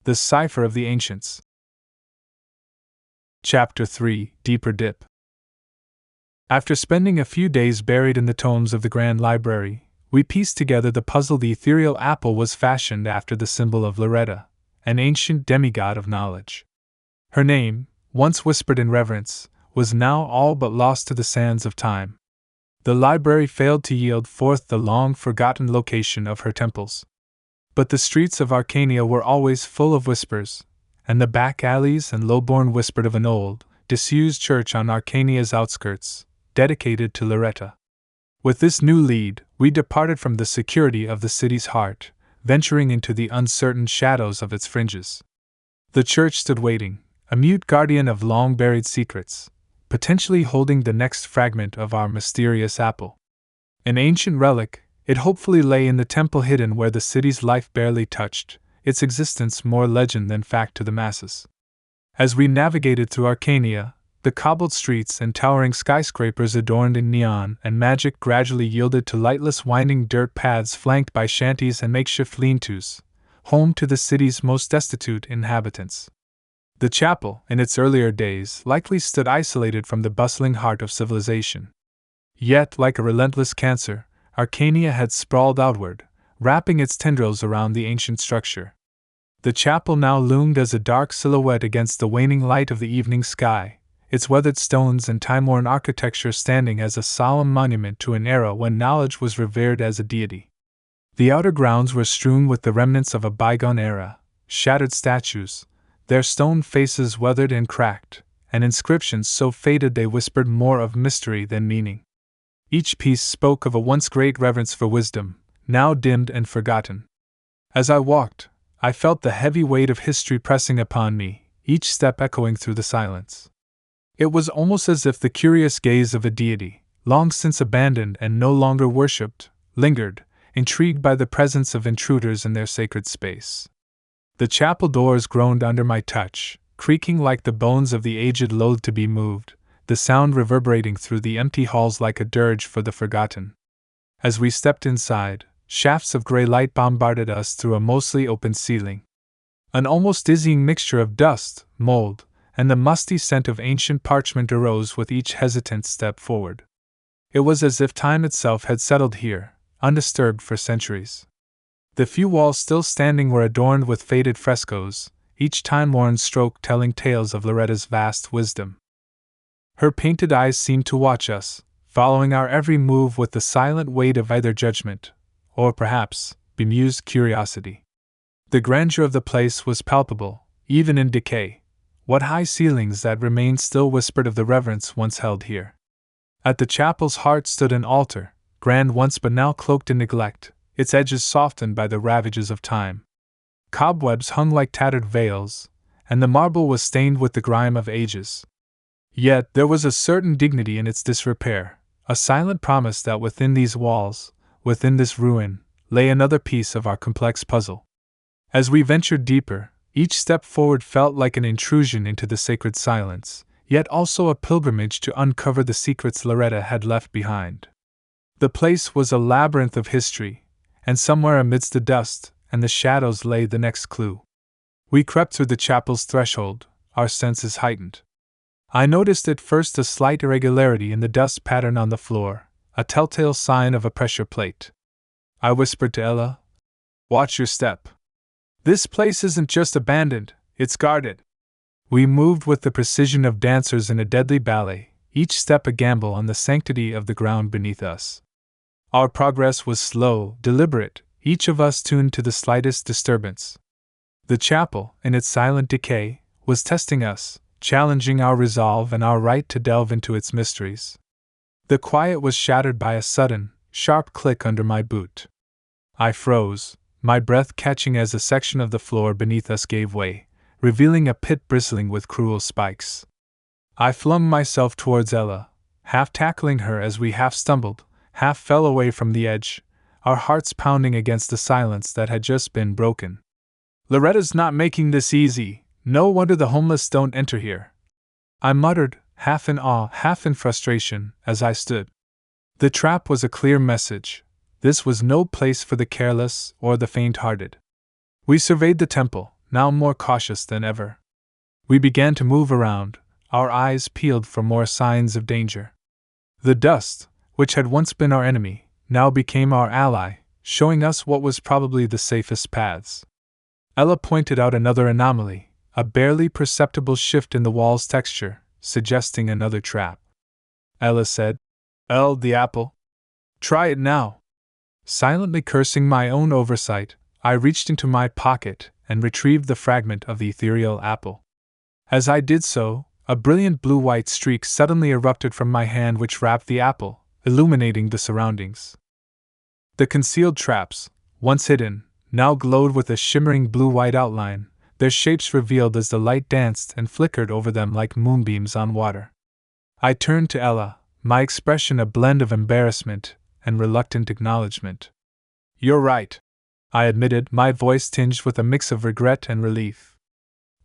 The Cipher of the Ancients. Chapter 3: Deeper Dip. After spending a few days buried in the tomes of the Grand Library, we pieced together the puzzle. The ethereal apple was fashioned after the symbol of Loretta, an ancient demigod of knowledge. Her name, once whispered in reverence, was now all but lost to the sands of time. The library failed to yield forth the long-forgotten location of her temples. But the streets of Arcanea were always full of whispers, and the back alleys and Lowbourne whispered of an old, disused church on Arcanea's outskirts, dedicated to Loretta. With this new lead, we departed from the security of the city's heart, venturing into the uncertain shadows of its fringes. The church stood waiting, a mute guardian of long-buried secrets, potentially holding the next fragment of our mysterious apple. An ancient relic, it hopefully lay in the temple hidden where the city's life barely touched, its existence more legend than fact to the masses. As we navigated through Arcanea, the cobbled streets and towering skyscrapers adorned in neon and magic gradually yielded to lightless winding dirt paths flanked by shanties and makeshift lean-tos, home to the city's most destitute inhabitants. The chapel, in its earlier days, likely stood isolated from the bustling heart of civilization. Yet, like a relentless cancer, Arcanea had sprawled outward, wrapping its tendrils around the ancient structure. The chapel now loomed as a dark silhouette against the waning light of the evening sky, its weathered stones and time-worn architecture standing as a solemn monument to an era when knowledge was revered as a deity. The outer grounds were strewn with the remnants of a bygone era, shattered statues, their stone faces weathered and cracked, and inscriptions so faded they whispered more of mystery than meaning. Each piece spoke of a once great reverence for wisdom, now dimmed and forgotten. As I walked, I felt the heavy weight of history pressing upon me, each step echoing through the silence. It was almost as if the curious gaze of a deity, long since abandoned and no longer worshipped, lingered, intrigued by the presence of intruders in their sacred space. The chapel doors groaned under my touch, creaking like the bones of the aged loath to be moved, the sound reverberating through the empty halls like a dirge for the forgotten. As we stepped inside, shafts of gray light bombarded us through a mostly open ceiling. An almost dizzying mixture of dust, mold, and the musty scent of ancient parchment arose with each hesitant step forward. It was as if time itself had settled here, undisturbed for centuries. The few walls still standing were adorned with faded frescoes, each time-worn stroke telling tales of Loretta's vast wisdom. Her painted eyes seemed to watch us, following our every move with the silent weight of either judgment, or perhaps, bemused curiosity. The grandeur of the place was palpable, even in decay. What high ceilings that remained still whispered of the reverence once held here. At the chapel's heart stood an altar, grand once but now cloaked in neglect, its edges softened by the ravages of time. Cobwebs hung like tattered veils, and the marble was stained with the grime of ages. Yet there was a certain dignity in its disrepair, a silent promise that within these walls, within this ruin, lay another piece of our complex puzzle. As we ventured deeper, each step forward felt like an intrusion into the sacred silence, yet also a pilgrimage to uncover the secrets Loretta had left behind. The place was a labyrinth of history, and somewhere amidst the dust and the shadows lay the next clue. We crept through the chapel's threshold, our senses heightened. I noticed at first a slight irregularity in the dust pattern on the floor, a telltale sign of a pressure plate. I whispered to Ella, "Watch your step. This place isn't just abandoned, it's guarded." We moved with the precision of dancers in a deadly ballet, each step a gamble on the sanctity of the ground beneath us. Our progress was slow, deliberate, each of us tuned to the slightest disturbance. The chapel, in its silent decay, was testing us, challenging our resolve and our right to delve into its mysteries. The quiet was shattered by a sudden, sharp click under my boot. I froze, my breath catching as a section of the floor beneath us gave way, revealing a pit bristling with cruel spikes. I flung myself towards Ella, half tackling her as we half stumbled, half fell away from the edge, our hearts pounding against the silence that had just been broken. "Loretta's not making this easy. No wonder the homeless don't enter here," I muttered, half in awe, half in frustration, as I stood. The trap was a clear message. This was no place for the careless or the faint-hearted. We surveyed the temple, now more cautious than ever. We began to move around, our eyes peeled for more signs of danger. The dust, which had once been our enemy, now became our ally, showing us what was probably the safest paths. Ella pointed out another anomaly, a barely perceptible shift in the wall's texture, suggesting another trap. Ella said, The apple. Try it now. Silently cursing my own oversight, I reached into my pocket and retrieved the fragment of the ethereal apple. As I did so, a brilliant blue-white streak suddenly erupted from my hand which wrapped the apple, illuminating the surroundings. The concealed traps, once hidden, now glowed with a shimmering blue-white outline, their shapes revealed as the light danced and flickered over them like moonbeams on water. I turned to Ella, my expression a blend of embarrassment and reluctant acknowledgement. "You're right," I admitted, my voice tinged with a mix of regret and relief.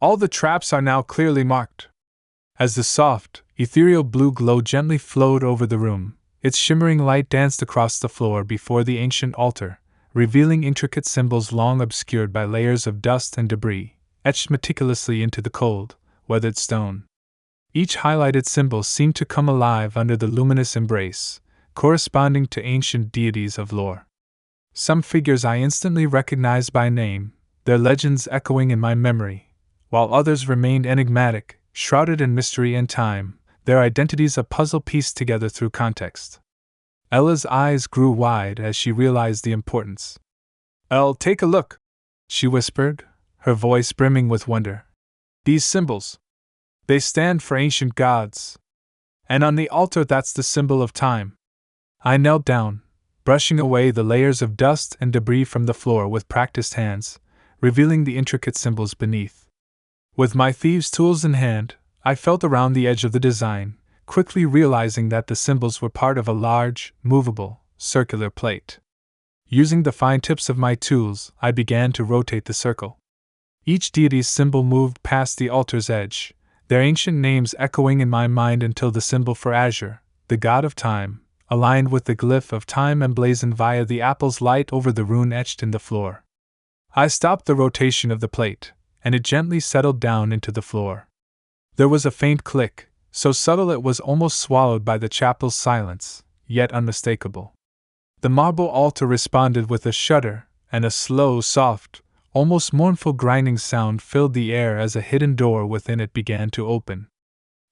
"All the traps are now clearly marked." As the soft, ethereal blue glow gently flowed over the room, its shimmering light danced across the floor before the ancient altar, revealing intricate symbols long obscured by layers of dust and debris, etched meticulously into the cold, weathered stone. Each highlighted symbol seemed to come alive under the luminous embrace, corresponding to ancient deities of lore. Some figures I instantly recognized by name, their legends echoing in my memory, while others remained enigmatic, shrouded in mystery and time, their identities a puzzle pieced together through context. Ella's eyes grew wide as she realized the importance. Take a look," she whispered, her voice brimming with wonder. "These symbols. They stand for ancient gods. And on the altar that's the symbol of time." I knelt down, brushing away the layers of dust and debris from the floor with practiced hands, revealing the intricate symbols beneath. With my thieves' tools in hand, I felt around the edge of the design, quickly realizing that the symbols were part of a large, movable, circular plate. Using the fine tips of my tools, I began to rotate the circle. Each deity's symbol moved past the altar's edge, their ancient names echoing in my mind until the symbol for Azure, the god of time, aligned with the glyph of time emblazoned via the apple's light over the rune etched in the floor. I stopped the rotation of the plate, and it gently settled down into the floor. There was a faint click, so subtle it was almost swallowed by the chapel's silence, yet unmistakable. The marble altar responded with a shudder, and a slow, soft, almost mournful grinding sound filled the air as a hidden door within it began to open.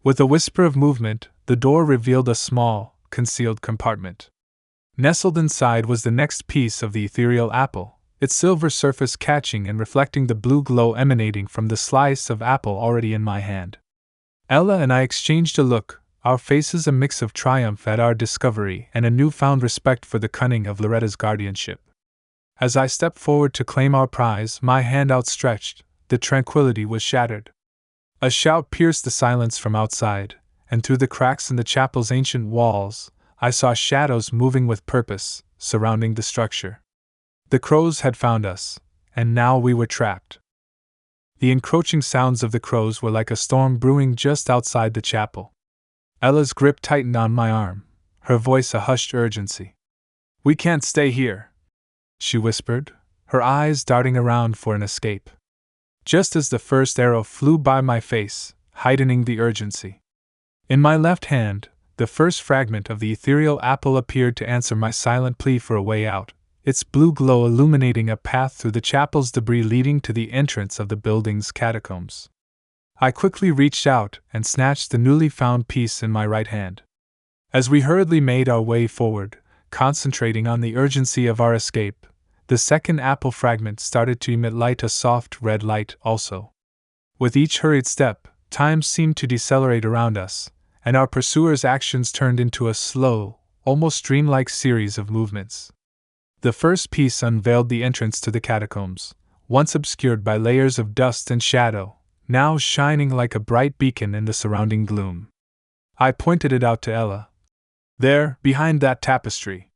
With a whisper of movement, the door revealed a small, concealed compartment. Nestled inside was the next piece of the ethereal apple, its silver surface catching and reflecting the blue glow emanating from the slice of apple already in my hand. Ella and I exchanged a look, our faces a mix of triumph at our discovery and a newfound respect for the cunning of Loretta's guardianship. As I stepped forward to claim our prize, my hand outstretched, the tranquility was shattered. A shout pierced the silence from outside, and through the cracks in the chapel's ancient walls, I saw shadows moving with purpose, surrounding the structure. The crows had found us, and now we were trapped. The encroaching sounds of the crows were like a storm brewing just outside the chapel. Ella's grip tightened on my arm, her voice a hushed urgency. "We can't stay here," she whispered, her eyes darting around for an escape. Just as the first arrow flew by my face, heightening the urgency. In my left hand, the first fragment of the ethereal apple appeared to answer my silent plea for a way out, its blue glow illuminating a path through the chapel's debris leading to the entrance of the building's catacombs. I quickly reached out and snatched the newly found piece in my right hand. As we hurriedly made our way forward, concentrating on the urgency of our escape, the second apple fragment started to emit light, a soft red light also. With each hurried step, time seemed to decelerate around us, and our pursuers' actions turned into a slow, almost dreamlike series of movements. The first piece unveiled the entrance to the catacombs, once obscured by layers of dust and shadow, now shining like a bright beacon in the surrounding gloom. I pointed it out to Ella. "There, behind that tapestry."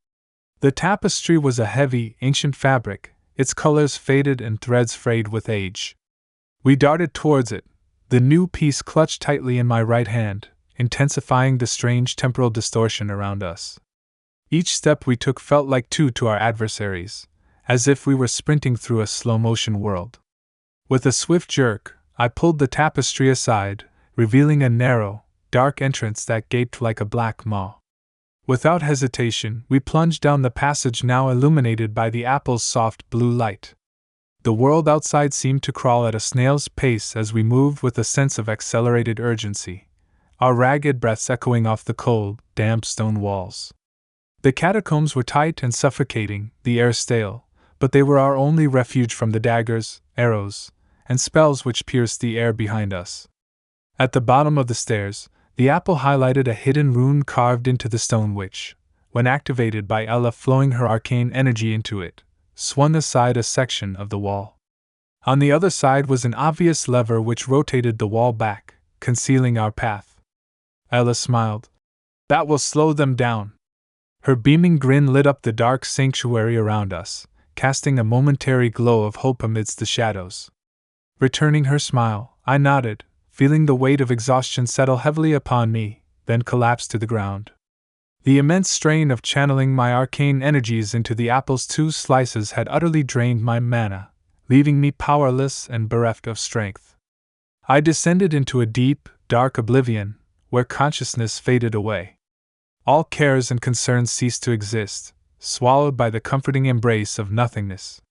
The tapestry was a heavy, ancient fabric, its colors faded and threads frayed with age. We darted towards it, the new piece clutched tightly in my right hand, intensifying the strange temporal distortion around us. Each step we took felt like two to our adversaries, as if we were sprinting through a slow-motion world. With a swift jerk, I pulled the tapestry aside, revealing a narrow, dark entrance that gaped like a black maw. Without hesitation, we plunged down the passage now illuminated by the apple's soft blue light. The world outside seemed to crawl at a snail's pace as we moved with a sense of accelerated urgency, our ragged breaths echoing off the cold, damp stone walls. The catacombs were tight and suffocating, the air stale, but they were our only refuge from the daggers, arrows, and spells which pierced the air behind us. At the bottom of the stairs, the apple highlighted a hidden rune carved into the stone which, when activated by Ella flowing her arcane energy into it, swung aside a section of the wall. On the other side was an obvious lever which rotated the wall back, concealing our path. Ella smiled. "That will slow them down." Her beaming grin lit up the dark sanctuary around us, casting a momentary glow of hope amidst the shadows. Returning her smile, I nodded, feeling the weight of exhaustion settle heavily upon me, then collapsed to the ground. The immense strain of channeling my arcane energies into the apple's 2 slices had utterly drained my mana, leaving me powerless and bereft of strength. I descended into a deep, dark oblivion, where consciousness faded away. All cares and concerns ceased to exist, swallowed by the comforting embrace of nothingness.